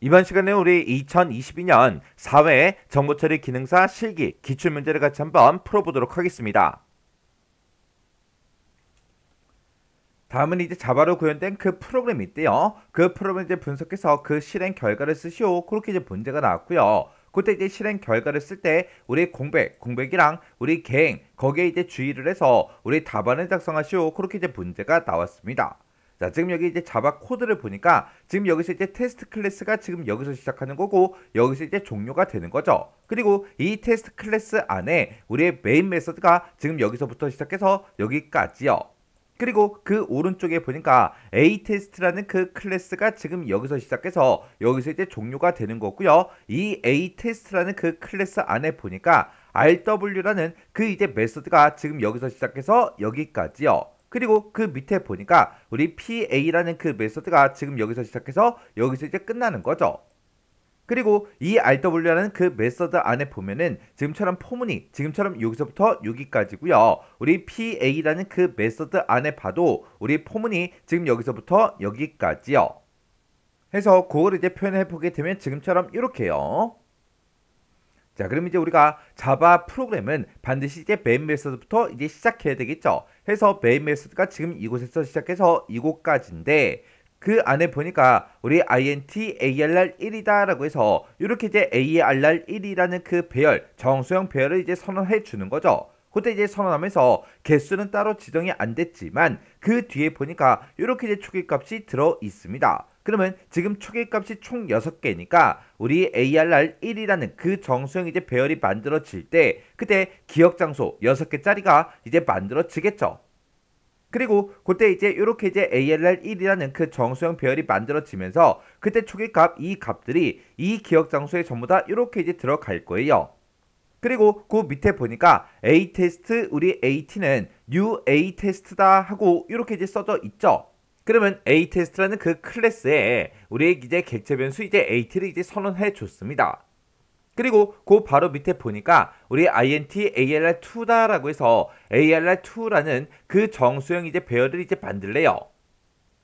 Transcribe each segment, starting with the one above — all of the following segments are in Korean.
이번 시간에 우리 2022년 사회 정보처리 기능사 실기 기출문제를 같이 한번 풀어보도록 하겠습니다. 다음은 이제 자바로 구현된 그 프로그램이 있대요. 그 프로그램 이제 분석해서 그 실행 결과를 쓰시오. 그렇게 이제 문제가 나왔고요. 그때 이제 실행 결과를 쓸 때 우리 공백이랑 우리 개행 거기에 이제 주의를 해서 우리 답안을 작성하시오. 그렇게 이제 문제가 나왔습니다. 자, 지금 여기 이제 자바 코드를 보니까 지금 여기서 이제 테스트 클래스가 지금 여기서 시작하는 거고 여기서 이제 종료가 되는 거죠. 그리고 이 테스트 클래스 안에 우리의 메인 메서드가 지금 여기서부터 시작해서 여기까지요. 그리고 그 오른쪽에 보니까 A 테스트라는 그 클래스가 지금 여기서 시작해서 여기서 이제 종료가 되는 거고요. 이 A 테스트라는 그 클래스 안에 보니까 RW라는 그 이제 메서드가 지금 여기서 시작해서 여기까지요. 그리고 그 밑에 보니까 우리 PA라는 그 메서드가 지금 여기서 시작해서 여기서 이제 끝나는 거죠. 그리고 이 RW라는 그 메서드 안에 보면은 지금처럼 포문이 지금처럼 여기서부터 여기까지고요. 우리 PA라는 그 메서드 안에 봐도 우리 포문이 지금 여기서부터 여기까지요. 해서 그걸 이제 표현해 보게 되면 지금처럼 이렇게요. 자, 그럼 이제 우리가 자바 프로그램은 반드시 이제 메인 메서드부터 이제 시작해야 되겠죠. 해서 메인 메서드가 지금 이곳에서 시작해서 이곳까지인데 그 안에 보니까 우리 int arr1이다 라고 해서 이렇게 이제 arr1이라는 그 배열 정수형 배열을 이제 선언해 주는 거죠. 그때 이제 선언하면서 개수는 따로 지정이 안 됐지만 그 뒤에 보니까 이렇게 이제 초기값이 들어 있습니다. 그러면 지금 초기값이 총 6개니까 우리 arr1이라는 그 정수형 이제 배열이 만들어질 때 그때 기억 장소 6개짜리가 이제 만들어지겠죠. 그리고 그때 이제 이렇게 이제 ALR1이라는 그 정수형 배열이 만들어지면서 그때 초기값 이 값들이 이 기억 장소에 전부 다 이렇게 이제 들어갈 거예요. 그리고 그 밑에 보니까 A 테스트 우리 AT는 new A 테스트다 하고 이렇게 이제 써져 있죠. 그러면 A 테스트라는 그 클래스에 우리 이제 객체 변수 이제 AT를 이제 선언해 줬습니다. 그리고 그 바로 밑에 보니까 우리 int arr2다라고 해서 arr2라는 그 정수형 이제 배열을 이제 만들래요.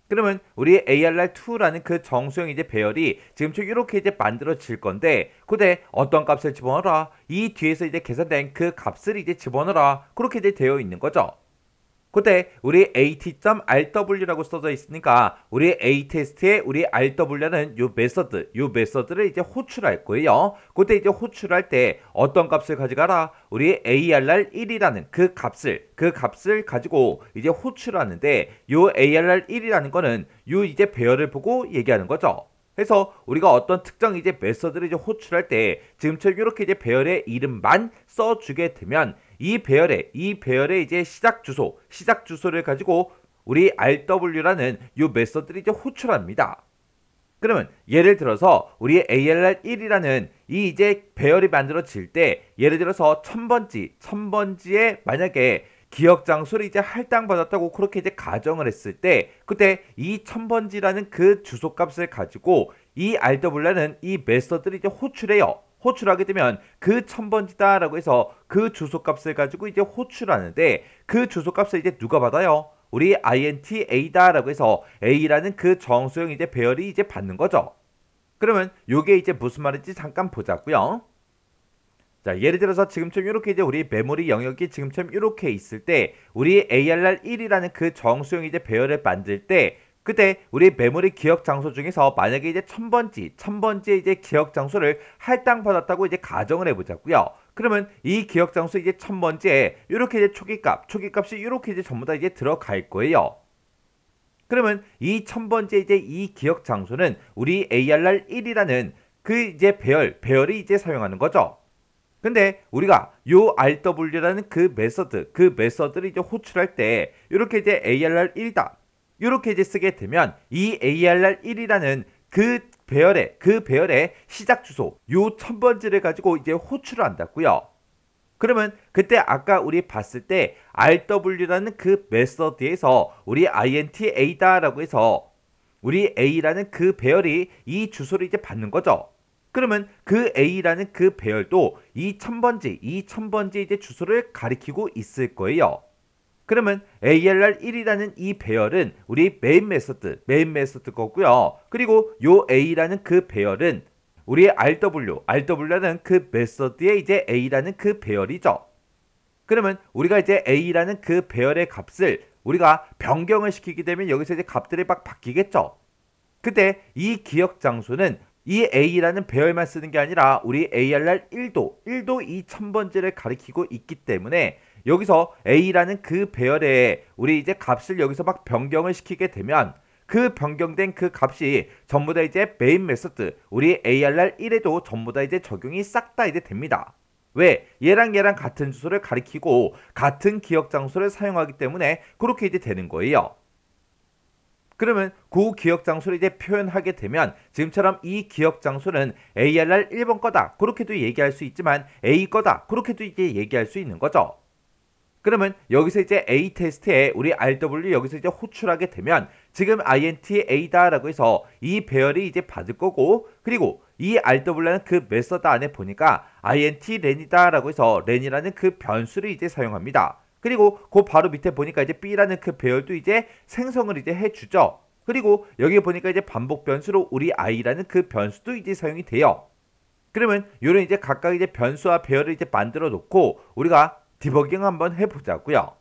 그러면 우리 arr2라는 그 정수형 이제 배열이 지금처럼 이렇게 이제 만들어질 건데 그때 어떤 값을 집어넣어라 이 뒤에서 이제 계산된 그 값을 이제 집어넣어라 그렇게 이제 되어 있는 거죠. 그때 우리 at.rw라고 써져 있으니까 우리 a테스트에 우리 rw는 요 메서드를 이제 호출할 거예요. 그때 이제 호출할 때 어떤 값을 가져가라? 우리 arr1이라는 그 값을 가지고 이제 호출하는데 요 arr1이라는 거는 요 이제 배열을 보고 얘기하는 거죠. 그래서 우리가 어떤 특정 이제 메서드를 이제 호출할 때 지금처럼 이렇게 이제 배열의 이름만 써주게 되면 이 배열의 이제 시작 주소를 가지고 우리 rw라는 이 메서드를 이제 호출합니다. 그러면 예를 들어서 우리 arr1이라는 이 이제 배열이 만들어질 때 예를 들어서 1000번지에 만약에 기억 장소를 이제 할당받았다고 그렇게 이제 가정을 했을 때 그때 이 1000번지라는 그 주소값을 가지고 이 rw라는 이 메서드를 이제 호출해요. 호출하게 되면 그 1000번지다라고 해서 그 주소값을 가지고 이제 호출하는데 그 주소값을 이제 누가 받아요? 우리 int a다라고 해서 a라는 그 정수형 이제 배열이 이제 받는 거죠. 그러면 요게 이제 무슨 말인지 잠깐 보자고요. 자, 예를 들어서 지금처럼 이렇게 이제 우리 메모리 영역이 지금처럼 이렇게 있을 때 우리 arr1이라는 그 정수형 이제 배열을 만들 때 그때 우리 메모리 기억 장소 중에서 만약에 이제 1000번지의 이제 기억 장소를 할당받았다고 이제 가정을 해보자고요. 그러면 이 기억 장소 이제 1000번지에 이렇게 이제 초기값이 이렇게 이제 전부 다 이제 들어갈 거예요. 그러면 이 1000번째 이제 이 기억 장소는 우리 arr1이라는 그 이제 배열이 이제 사용하는 거죠. 근데 우리가 요 rw라는 그 메서드를 이제 호출할 때 이렇게 이제 arr1이다. 이렇게 이제 쓰게 되면 이 arr1이라는 그 배열의 시작 주소 요 1000번지를 가지고 이제 호출을 한다고요. 그러면 그때 아까 우리 봤을 때 rw라는 그 메서드에서 우리 int a다라고 해서 우리 a라는 그 배열이 이 주소를 이제 받는 거죠. 그러면 그 a라는 그 배열도 이 1000번지 이제 주소를 가리키고 있을 거예요. 그러면 ALR1이라는 이 배열은 우리 메인 메소드 거고요. 그리고 요 A라는 그 배열은 우리 RW라는 그 메소드의 이제 A라는 그 배열이죠. 그러면 우리가 이제 A라는 그 배열의 값을 우리가 변경을 시키게 되면 여기서 이제 값들이 막 바뀌겠죠. 그때 이 기억 장소는 이 A라는 배열만 쓰는 게 아니라 우리 ARR1도 이 1000번째를 가리키고 있기 때문에 여기서 A라는 그 배열에 우리 이제 값을 여기서 막 변경을 시키게 되면 그 변경된 그 값이 전부 다 이제 메인 메소드 우리 ARR1에도 전부 다 이제 적용이 싹 다 이제 됩니다. 왜? 얘랑 같은 주소를 가리키고 같은 기억 장소를 사용하기 때문에 그렇게 이제 되는 거예요. 그러면 그 기억 장소를 이제 표현하게 되면 지금처럼 이 기억 장소는 ARR 1번 거다. 그렇게도 얘기할 수 있지만 A 거다. 그렇게도 이제 얘기할 수 있는 거죠. 그러면 여기서 이제 A 테스트에 우리 RW 여기서 이제 호출하게 되면 지금 int A다라고 해서 이 배열이 이제 받을 거고 그리고 이 RW라는 그 메서드 안에 보니까 int len이다라고 해서 len이라는 그 변수를 이제 사용합니다. 그리고 그 바로 밑에 보니까 이제 B라는 그 배열도 이제 생성을 이제 해주죠. 그리고 여기 보니까 이제 반복 변수로 우리 i라는 그 변수도 이제 사용이 돼요. 그러면 요런 이제 각각 이제 변수와 배열을 이제 만들어 놓고 우리가 디버깅 한번 해보자고요.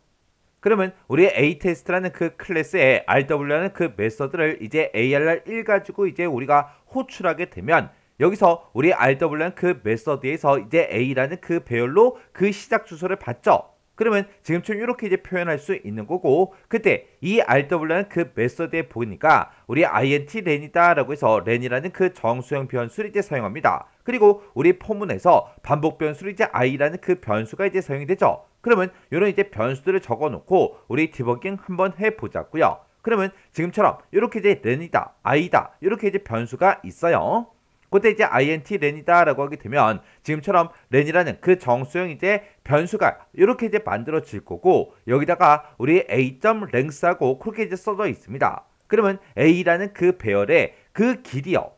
그러면 우리 A 테스트라는 그 클래스에 RW라는 그 메서드를 이제 ARR1 가지고 이제 우리가 호출하게 되면 여기서 우리 RW라는 그 메서드에서 이제 A라는 그 배열로 그 시작 주소를 받죠. 그러면 지금처럼 이렇게 이제 표현할 수 있는 거고 그때 이 RW라는 그 메서드에 보니까 우리 int len이다라고 해서 len이라는 그 정수형 변수를 이제 사용합니다. 그리고 우리 포문에서 반복 변수로 이제 i라는 그 변수가 이제 사용이 되죠. 그러면 이런 이제 변수들을 적어 놓고 우리 디버깅 한번 해 보자고요. 그러면 지금처럼 이렇게 이제 len이다, i다 이렇게 이제 변수가 있어요. 그때 이제 int len이다라고 하게 되면 지금처럼 len이라는 그 정수형 이제 변수가 이렇게 이제 만들어질 거고 여기다가 우리 a.length하고 그렇게 이제 써져 있습니다. 그러면 a라는 그 배열의 그 길이요.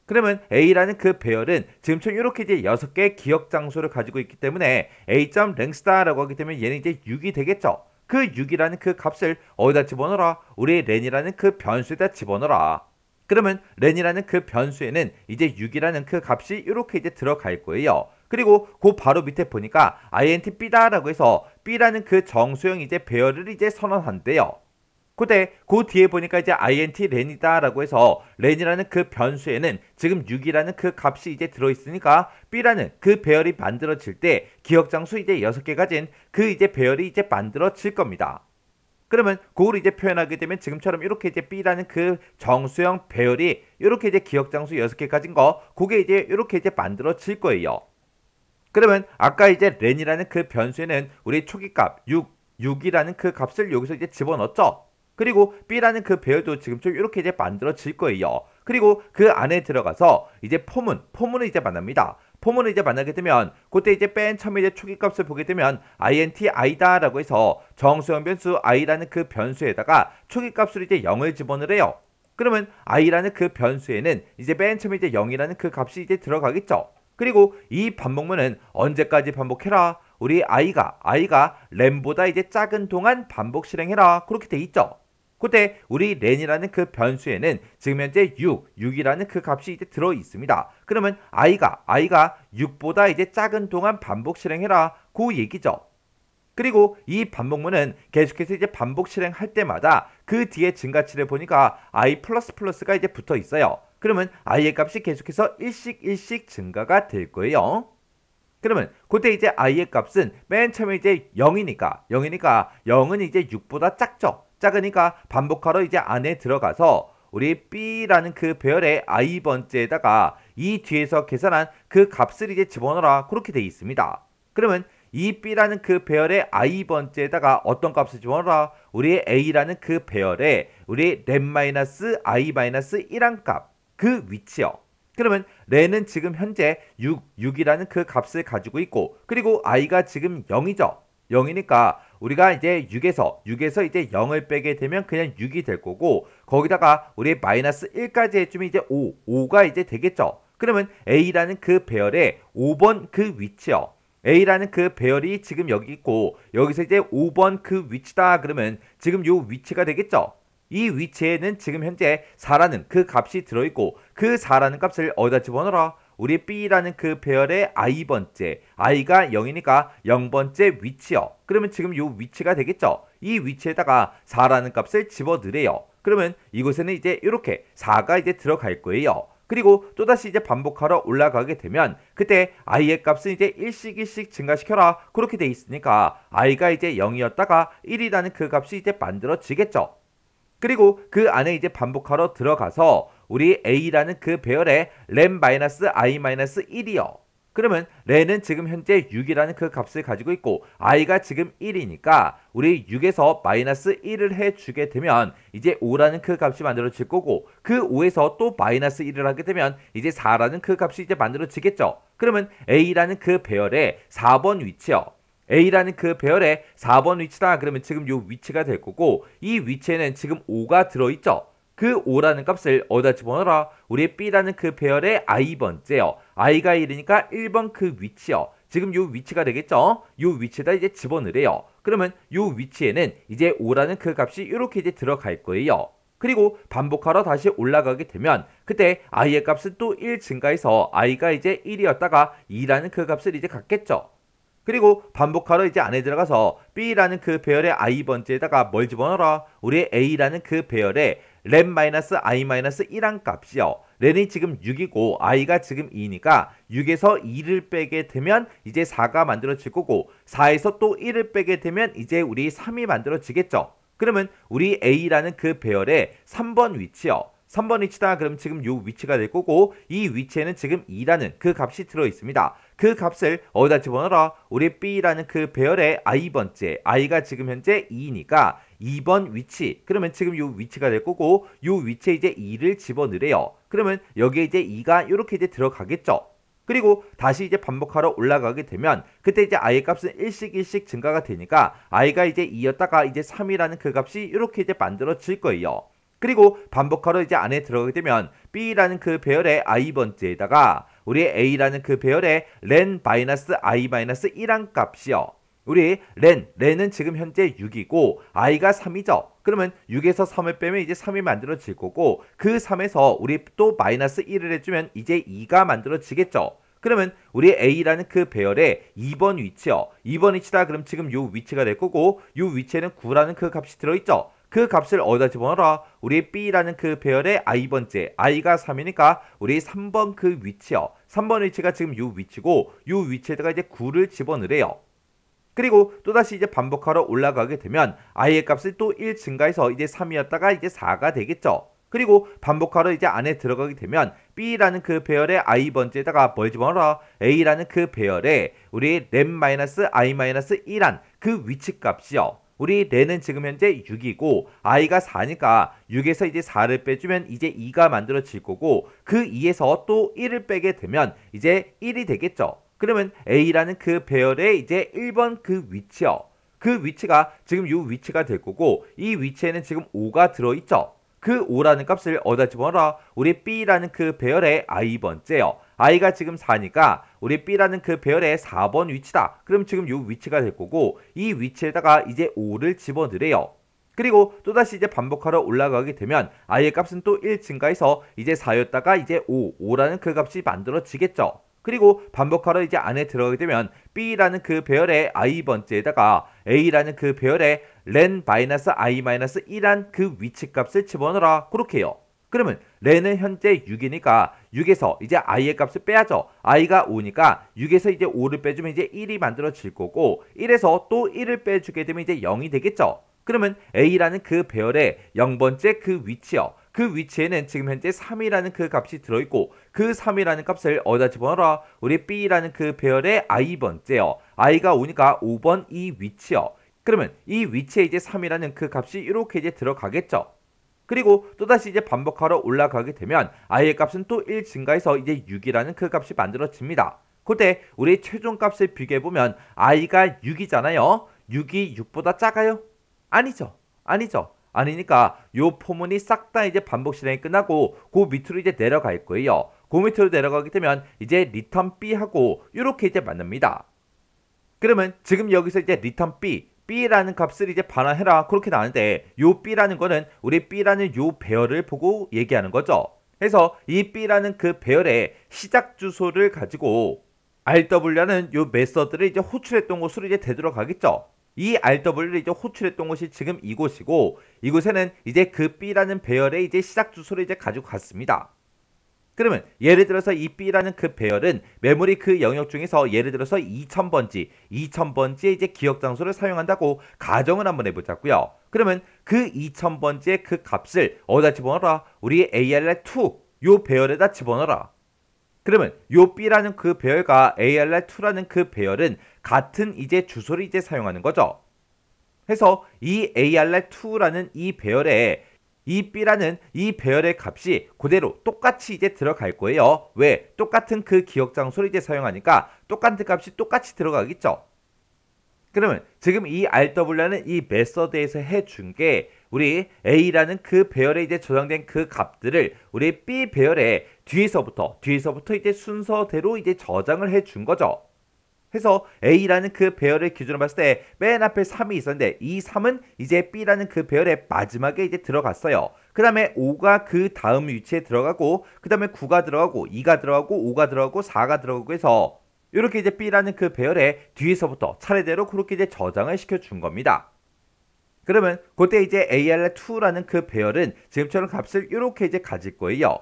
그러면 A라는 그 배열은 지금처럼 이렇게 이제 6개의 기억 장소를 가지고 있기 때문에 A.length다라고 하게 되면 얘는 이제 6이 되겠죠. 그 6이라는 그 값을 어디다 집어넣어라? 우리 len이라는 그 변수에다 집어넣어라. 그러면 len이라는 그 변수에는 이제 6이라는 그 값이 이렇게 이제 들어갈 거예요. 그리고 그 바로 밑에 보니까 int b다라고 해서 b라는 그 정수형 이제 배열을 이제 선언한대요. 그때 그 뒤에 보니까 이제 int len이다라고 해서 len이라는 그 변수에는 지금 6이라는 그 값이 이제 들어있으니까 b라는 그 배열이 만들어질 때 기억 장수 이제 6개 가진 그 이제 배열이 이제 만들어질 겁니다. 그러면 그걸 이제 표현하게 되면 지금처럼 이렇게 이제 b라는 그 정수형 배열이 이렇게 이제 기억 장수 6개 가진 거 그게 이제 이렇게 이제 만들어질 거예요. 그러면 아까 이제 len이라는 그 변수에는 우리 초기값 6이라는 그 값을 여기서 이제 집어넣었죠. 그리고 b라는 그 배열도 지금처럼 이렇게 이제 만들어질 거예요. 그리고 그 안에 들어가서 이제 포문을 이제 만납니다. 포문을 이제 만나게 되면 그때 이제 맨 처음에 이제 초기값을 보게 되면 int i다라고 해서 정수형 변수 i라는 그 변수에다가 초기값으로 이제 0을 집어넣으래요. 그러면 i라는 그 변수에는 이제 맨 처음에 이제 0이라는 그 값이 이제 들어가겠죠. 그리고 이 반복문은 언제까지 반복해라? 우리 i가 램보다 이제 작은 동안 반복 실행해라. 그렇게 돼 있죠. 그때 우리 len이라는 그 변수에는 지금 현재 6이라는 그 값이 이제 들어 있습니다. 그러면 i가 6보다 이제 작은 동안 반복 실행해라. 그 얘기죠. 그리고 이 반복문은 계속해서 이제 반복 실행할 때마다 그 뒤에 증가치를 보니까 i++가 이제 붙어 있어요. 그러면 i의 값이 계속해서 일씩 증가가 될 거예요. 그러면 그때 이제 i의 값은 맨 처음에 이제 0이니까 0은 이제 6보다 작죠. 작으니까 반복하러 이제 안에 들어가서 우리 b라는 그 배열의 i번째에다가 이 뒤에서 계산한 그 값을 이제 집어넣어라. 그렇게 돼 있습니다. 그러면 이 b라는 그 배열의 i번째에다가 어떤 값을 집어넣어라? 우리 a라는 그 배열에 우리 len-i-1한 값 그 위치요. 그러면 len은 지금 현재 6이라는 그 값을 가지고 있고 그리고 i가 지금 0이죠. 0이니까 우리가 이제 6에서 이제 0을 빼게 되면 그냥 6이 될 거고 거기다가 우리 -1까지 해주면 이제 5가 이제 되겠죠. 그러면 a라는 그 배열의 5번 그 위치요. A라는 그 배열이 지금 여기 있고 여기서 이제 5번 그 위치다 그러면 지금 요 위치가 되겠죠. 이 위치에는 지금 현재 4라는 그 값이 들어있고 그 4라는 값을 어디다 집어넣어라? 우리 B라는 그 배열의 i번째, i가 0이니까 0번째 위치요. 그러면 지금 요 위치가 되겠죠. 이 위치에다가 4라는 값을 집어넣으래요. 그러면 이곳에는 이제 이렇게 4가 이제 들어갈 거예요. 그리고 또다시 이제 반복하러 올라가게 되면 그때 i의 값은 이제 1씩 증가시켜라 그렇게 돼 있으니까 i가 이제 0이었다가 1이라는 그 값이 이제 만들어지겠죠. 그리고 그 안에 이제 반복하러 들어가서 우리 a라는 그 배열에 len-i-1이요. 그러면 렌은 지금 현재 6이라는 그 값을 가지고 있고 i가 지금 1이니까 우리 6에서 마이너스 1을 해주게 되면 이제 5라는 그 값이 만들어질 거고 그 5에서 또 마이너스 1을 하게 되면 이제 4라는 그 값이 이제 만들어지겠죠. 그러면 a라는 그 배열에 4번 위치요. A라는 그 배열에 4번 위치다. 그러면 지금 요 위치가 될 거고 이 위치에는 지금 5가 들어있죠. 그 5라는 값을 어디다 집어넣어라? 우리 B라는 그 배열의 i번째요. i가 1이니까 1번 그 위치요. 지금 요 위치가 되겠죠? 요 위치에다 이제 집어넣으래요. 그러면 요 위치에는 이제 5라는 그 값이 이렇게 이제 들어갈 거예요. 그리고 반복하러 다시 올라가게 되면 그때 i의 값은 또 1 증가해서 i가 이제 1이었다가 2라는 그 값을 이제 갖겠죠. 그리고 반복하러 이제 안에 들어가서 B라는 그 배열의 i번째에다가 뭘 집어넣어라? 우리 A라는 그 배열의 len-i-1한 값이요. 렌이 지금 6이고 i가 지금 2니까 6에서 2를 빼게 되면 이제 4가 만들어질 거고 4에서 또 1을 빼게 되면 이제 우리 3이 만들어지겠죠. 그러면 우리 A라는 그 배열의 3번 위치요. 3번 위치다. 그럼 지금 요 위치가 될 거고 이 위치에는 지금 2라는 그 값이 들어 있습니다. 그 값을 어디다 집어넣어라? 우리 B라는 그 배열의 i번째, i가 지금 현재 2니까 2번 위치. 그러면 지금 요 위치가 될 거고 요 위치에 이제 2를 집어넣으래요. 그러면 여기에 이제 2가 이렇게 이제 들어가겠죠. 그리고 다시 이제 반복하러 올라가게 되면 그때 이제 i의 값은 1씩 증가가 되니까 i가 이제 2였다가 이제 3이라는 그 값이 이렇게 이제 만들어질 거예요. 그리고 반복하러 이제 안에 들어가게 되면 B라는 그 배열의 i번째에다가 우리 A라는 그 배열의 len-i-1한 값이요. 우리 렌은 지금 현재 6이고 i가 3이죠. 그러면 6에서 3을 빼면 이제 3이 만들어질 거고 그 3에서 우리 또 마이너스 1을 해주면 이제 2가 만들어지겠죠. 그러면 우리 A라는 그 배열의 2번 위치요. 2번 위치다. 그럼 지금 요 위치가 될 거고 요 위치에는 9라는 그 값이 들어있죠. 그 값을 어디다 집어넣어라? 우리 B라는 그 배열의 i번째, i가 3이니까 우리 3번 그 위치요. 3번 위치가 지금 요 위치고 요 위치에다가 이제 9를 집어넣으래요. 그리고 또다시 이제 반복하러 올라가게 되면 i의 값을 또 1 증가해서 이제 3이었다가 이제 4가 되겠죠. 그리고 반복하러 이제 안에 들어가게 되면 B라는 그 배열의 i번째에다가 뭘 집어넣어라? A라는 그 배열의 우리 len-i-1한 그 위치 값이요. 우리 렌은 지금 현재 6이고 i가 4니까 6에서 이제 4를 빼주면 이제 2가 만들어질 거고 그 2에서 또 1을 빼게 되면 이제 1이 되겠죠. 그러면 A라는 그 배열의 이제 1번 그 위치요. 그 위치가 지금 요 위치가 될 거고 이 위치에는 지금 5가 들어있죠. 그 5라는 값을 어디다 집어넣어라? 우리 B라는 그 배열의 i번째요. i가 지금 4니까 우리 B라는 그 배열의 4번 위치다. 그럼 지금 요 위치가 될 거고 이 위치에다가 이제 5를 집어넣으래요. 그리고 또다시 이제 반복하러 올라가게 되면 i의 값은 또 1 증가해서 이제 4였다가 이제 5라는 그 값이 만들어지겠죠. 그리고 반복하러 이제 안에 들어가게 되면 B라는 그 배열의 i번째에다가 A라는 그 배열의 len-i-1한 그 위치 값을 집어넣어라. 그렇게 해요. 그러면 렌은 현재 6이니까 6에서 이제 i의 값을 빼야죠. i가 5니까 6에서 이제 5를 빼주면 이제 1이 만들어질 거고 1에서 또 1을 빼주게 되면 이제 0이 되겠죠. 그러면 A라는 그 배열의 0번째 그 위치요. 그 위치에는 지금 현재 3이라는 그 값이 들어있고 그 3이라는 값을 어디다 집어넣어라? 우리 B라는 그 배열의 i번째요. i가 5니까 5번 이 위치요. 그러면 이 위치에 이제 3이라는 그 값이 이렇게 이제 들어가겠죠. 그리고 또다시 이제 반복하러 올라가게 되면 i의 값은 또 1 증가해서 이제 6이라는 그 값이 만들어집니다. 그때 우리 최종 값을 비교해보면 i가 6이잖아요. 6이 6보다 작아요? 아니죠. 아니죠. 아니니까 요 포문이 싹 다 이제 반복 실행이 끝나고 그 밑으로 이제 내려갈 거예요. 그 밑으로 내려가게 되면 이제 리턴 B하고 이렇게 이제 만납니다. 그러면 지금 여기서 이제 return b라는 값을 이제 반환해라 그렇게 나왔는데 요 b라는 거는 우리 b라는 요 배열을 보고 얘기하는 거죠. 그래서 이 b라는 그 배열의 시작 주소를 가지고 rw라는 요 메서드를 이제 호출했던 곳으로 이제 되돌아가겠죠. 이 rw를 이제 호출했던 곳이 지금 이곳이고 이곳에는 이제 그 b라는 배열의 이제 시작 주소를 이제 가지고 갔습니다. 그러면 예를 들어서 이 B라는 그 배열은 메모리 그 영역 중에서 예를 들어서 2000번지의 이제 기억 장소를 사용한다고 가정을 한번 해보자고요. 그러면 그 2000번지의 그 값을 어디다 집어넣어라? 우리 ARR2 요 배열에다 집어넣어라. 그러면 요 B라는 그 배열과 ARR2라는 그 배열은 같은 이제 주소를 이제 사용하는 거죠. 해서 이 ARR2라는 이 배열에 이 B라는 이 배열의 값이 그대로 똑같이 이제 들어갈 거예요. 왜? 똑같은 그 기억 장소를 이제 사용하니까 똑같은 값이 똑같이 들어가겠죠. 그러면 지금 이 RW라는 이 메서드에서 해준 게 우리 A라는 그 배열에 이제 저장된 그 값들을 우리 B 배열에 뒤에서부터 이제 순서대로 이제 저장을 해준 거죠. 해서 A라는 그 배열을 기준으로 봤을 때 맨 앞에 3이 있었는데 이 3은 이제 B라는 그 배열의 마지막에 이제 들어갔어요. 그 다음에 5가 그 다음 위치에 들어가고 그 다음에 9가 들어가고 2가 들어가고 5가 들어가고 4가 들어가고 해서 이렇게 이제 B라는 그 배열의 뒤에서부터 차례대로 그렇게 이제 저장을 시켜준 겁니다. 그러면 그때 이제 AR2라는 그 배열은 지금처럼 값을 이렇게 이제 가질 거예요.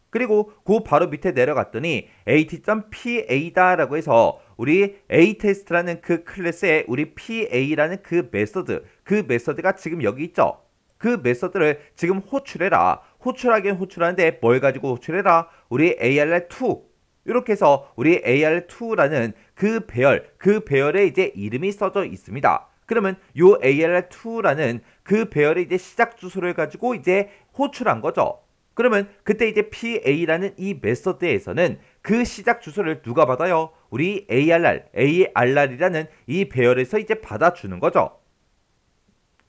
그리고 그 바로 밑에 내려갔더니 at.pa다라고 해서 우리 aTest라는 그 클래스에 우리 pa라는 그 메서드가 지금 여기 있죠. 그 메서드를 지금 호출해라. 호출하긴 호출하는데 뭘 가지고 호출해라? 우리 ARR2 이렇게 해서 우리 AR2라는 그 배열에 이제 이름이 써져 있습니다. 그러면 요 ARR2라는 그 배열의 이제 시작 주소를 가지고 이제 호출한 거죠. 그러면 그때 이제 PA라는 이 메서드에서는 그 시작 주소를 누가 받아요? 우리 ARR이라는 이 배열에서 이제 받아주는 거죠.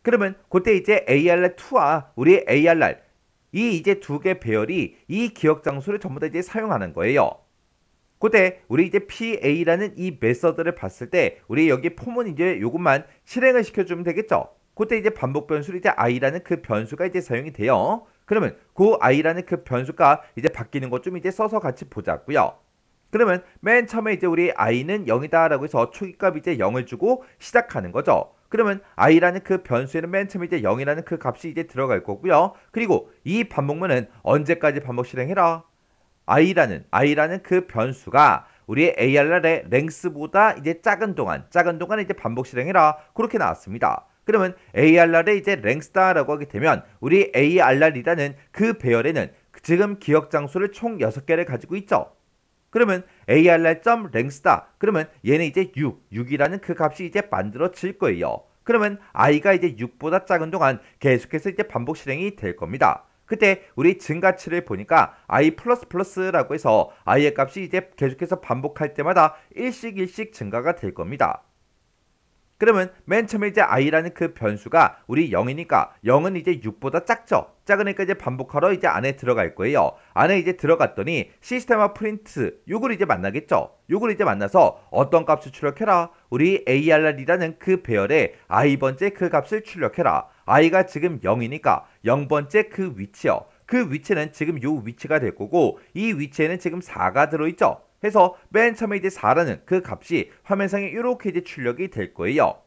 그러면 그때 이제 ARR2와 우리 ARR 이 이제 두 개 배열이 이 기억 장소를 전부 다 이제 사용하는 거예요. 그때 우리 이제 PA라는 이 메서드를 봤을 때 우리 여기 폼은 이제 요것만 실행을 시켜주면 되겠죠. 그때 이제 반복 변수로 이제 i라는 그 변수가 이제 사용이 돼요. 그러면 그 i라는 그 변수가 이제 바뀌는 것 좀 이제 써서 같이 보자고요. 그러면 맨 처음에 이제 우리 i는 0이다라고 해서 초기값 이제 0을 주고 시작하는 거죠. 그러면 i라는 그 변수에는 맨 처음에 이제 0이라는 그 값이 이제 들어갈 거고요. 그리고 이 반복문은 언제까지 반복 실행해라? i라는 그 변수가 우리의 ARR의 랭스보다 이제 작은 동안 이제 반복 실행해라. 그렇게 나왔습니다. 그러면 ARR의 이제 랭스다라고 하게 되면 우리 ARR이라는 그 배열에는 지금 기억 장소를 총 6개를 가지고 있죠. 그러면 ARR.랭스다. 그러면 얘는 이제 6이라는 그 값이 이제 만들어질 거예요. 그러면 i가 이제 6보다 작은 동안 계속해서 이제 반복 실행이 될 겁니다. 그때 우리 증가치를 보니까 i++라고 해서 i의 값이 이제 계속해서 반복할 때마다 일씩 증가가 될 겁니다. 그러면 맨 처음에 이제 i라는 그 변수가 우리 0이니까 0은 이제 6보다 작죠. 작으니까 이제 반복하러 이제 안에 들어갈 거예요. 안에 이제 들어갔더니 시스템화 프린트 요걸 이제 만나겠죠. 요걸 이제 만나서 어떤 값을 출력해라? 우리 ARR이라는 그 배열에 i번째 그 값을 출력해라. i가 지금 0이니까 0번째 그 위치요. 그 위치는 지금 요 위치가 될 거고 이 위치에는 지금 4가 들어있죠. 해서 맨 처음에 이제 4라는 그 값이 화면상에 이렇게 이제 출력이 될 거예요.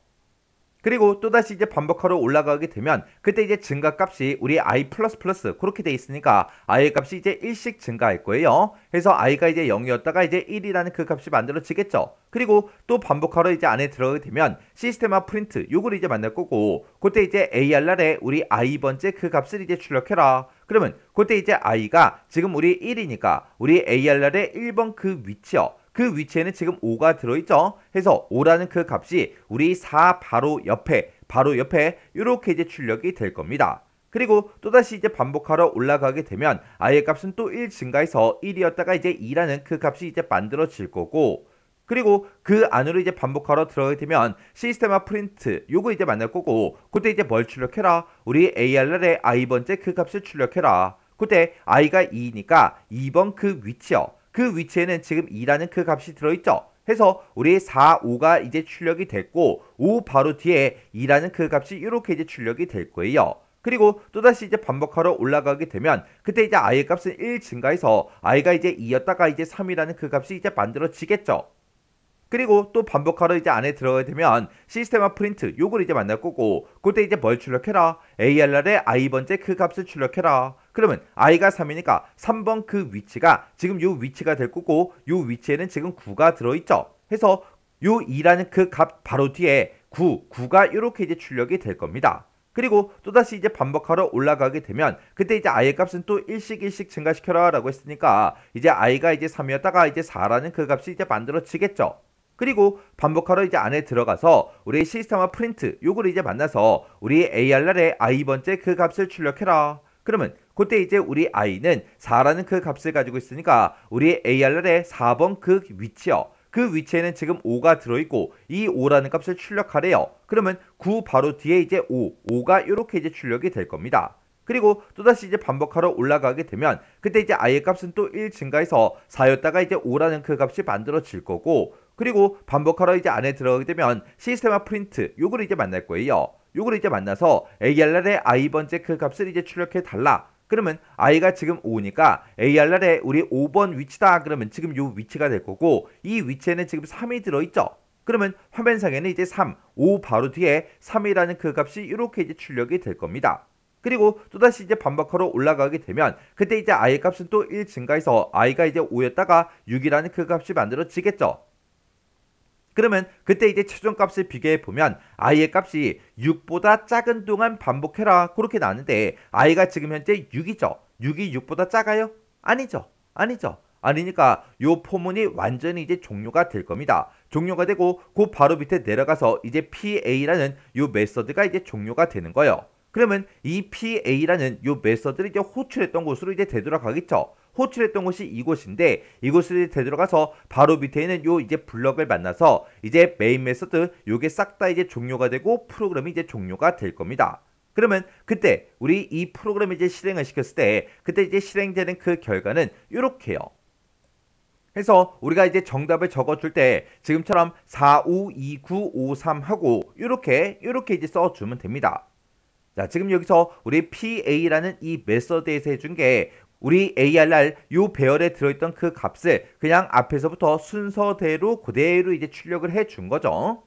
그리고 또다시 이제 반복하러 올라가게 되면 그때 이제 증가값이 우리 i++ 그렇게 돼 있으니까 i의 값이 이제 1씩 증가할 거예요. 그래서 i가 이제 0이었다가 이제 1이라는 그 값이 만들어지겠죠. 그리고 또 반복하러 이제 안에 들어가게 되면 시스템화 프린트 요걸 이제 만날 거고 그때 이제 ARR에 우리 i번째 그 값을 이제 출력해라. 그러면 그때 이제 i가 지금 우리 1이니까 우리 ARR의 1번 그 위치요. 그 위치에는 지금 5가 들어있죠. 해서 5라는 그 값이 우리 4 바로 옆에 이렇게 이제 출력이 될 겁니다. 그리고 또다시 이제 반복하러 올라가게 되면 i의 값은 또 1 증가해서 1이었다가 이제 2라는 그 값이 이제 만들어질 거고 그리고 그 안으로 이제 반복하러 들어가게 되면 시스템화 프린트 요거 이제 만날 거고 그때 이제 뭘 출력해라? 우리 ARR의 i번째 그 값을 출력해라. 그때 i가 2니까 2번 그 위치요. 그 위치에는 지금 2라는 그 값이 들어있죠. 해서 우리 4, 5가 이제 출력이 됐고 5 바로 뒤에 2라는 그 값이 이렇게 이제 출력이 될 거예요. 그리고 또다시 이제 반복하러 올라가게 되면 그때 이제 i의 값은 1 증가해서 i가 이제 2였다가 이제 3이라는 그 값이 이제 만들어지겠죠. 그리고 또 반복하러 이제 안에 들어가게 되면 시스템화 프린트 요걸 이제 만날 거고 그때 이제 뭘 출력해라? ARR의 i번째 그 값을 출력해라. 그러면 i가 3이니까 3번 그 위치가 지금 요 위치가 될 거고 요 위치에는 지금 9가 들어있죠. 해서 요 2라는 그 값 바로 뒤에 9가 이렇게 이제 출력이 될 겁니다. 그리고 또다시 이제 반복하러 올라가게 되면 그때 이제 i의 값은 또 일씩 증가시켜라 라고 했으니까 이제 i가 이제 3이었다가 이제 4라는 그 값이 이제 만들어지겠죠. 그리고 반복하러 이제 안에 들어가서 우리 시스템화 프린트 요거를 이제 만나서 우리 ARR의 i번째 그 값을 출력해라. 그러면 그때 이제 우리 i는 4라는 그 값을 가지고 있으니까 우리 ARR의 4번 그 위치요. 그 위치에는 지금 5가 들어있고 이 5라는 값을 출력하래요. 그러면 9 바로 뒤에 이제 5가 이렇게 이제 출력이 될 겁니다. 그리고 또다시 이제 반복하러 올라가게 되면 그때 이제 i의 값은 또 1 증가해서 4였다가 이제 5라는 그 값이 만들어질 거고 그리고 반복하러 이제 안에 들어가게 되면 시스템화 프린트 요거를 이제 만날 거예요. 요거를 이제 만나서 ARR의 i번째 그 값을 이제 출력해 달라. 그러면 i가 지금 5니까 ARR의 우리 5번 위치다. 그러면 지금 요 위치가 될 거고 이 위치에는 지금 3이 들어있죠. 그러면 화면상에는 이제 3, 5 바로 뒤에 3이라는 그 값이 이렇게 이제 출력이 될 겁니다. 그리고 또다시 이제 반복하러 올라가게 되면 그때 이제 i의 값은 또 1 증가해서 i가 이제 5였다가 6이라는 그 값이 만들어지겠죠. 그러면 그때 이제 최종값을 비교해 보면 i의 값이 6보다 작은 동안 반복해라 그렇게 나왔는데 i가 지금 현재 6이죠. 6이 6보다 작아요? 아니죠. 아니죠. 아니니까 요 포문이 완전히 이제 종료가 될 겁니다. 종료가 되고 그 바로 밑에 내려가서 이제 PA라는 요 메서드가 이제 종료가 되는 거예요. 그러면 이 PA라는 요 메서드를 이제 호출했던 곳으로 이제 되돌아가겠죠. 호출했던 곳이 이곳인데 이곳을 되돌아가서 바로 밑에 있는 요 이제 블럭을 만나서 이제 메인 메서드 요게 싹 다 이제 종료가 되고 프로그램이 이제 종료가 될 겁니다. 그러면 그때 우리 이 프로그램을 이제 실행을 시켰을 때 그때 이제 실행되는 그 결과는 요렇게요. 해서 우리가 이제 정답을 적어줄 때 지금처럼 4, 5, 2, 9, 5, 3 하고 요렇게 이제 써주면 됩니다. 자, 지금 여기서 우리 PA라는 이 메서드에서 해준 게 우리 ARR 요 배열에 들어있던 그 값을 그냥 앞에서부터 순서대로 그대로 이제 출력을 해준 거죠.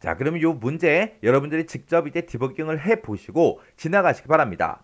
자, 그러면 요 문제 여러분들이 직접 이제 디버깅을 해 보시고 지나가시기 바랍니다.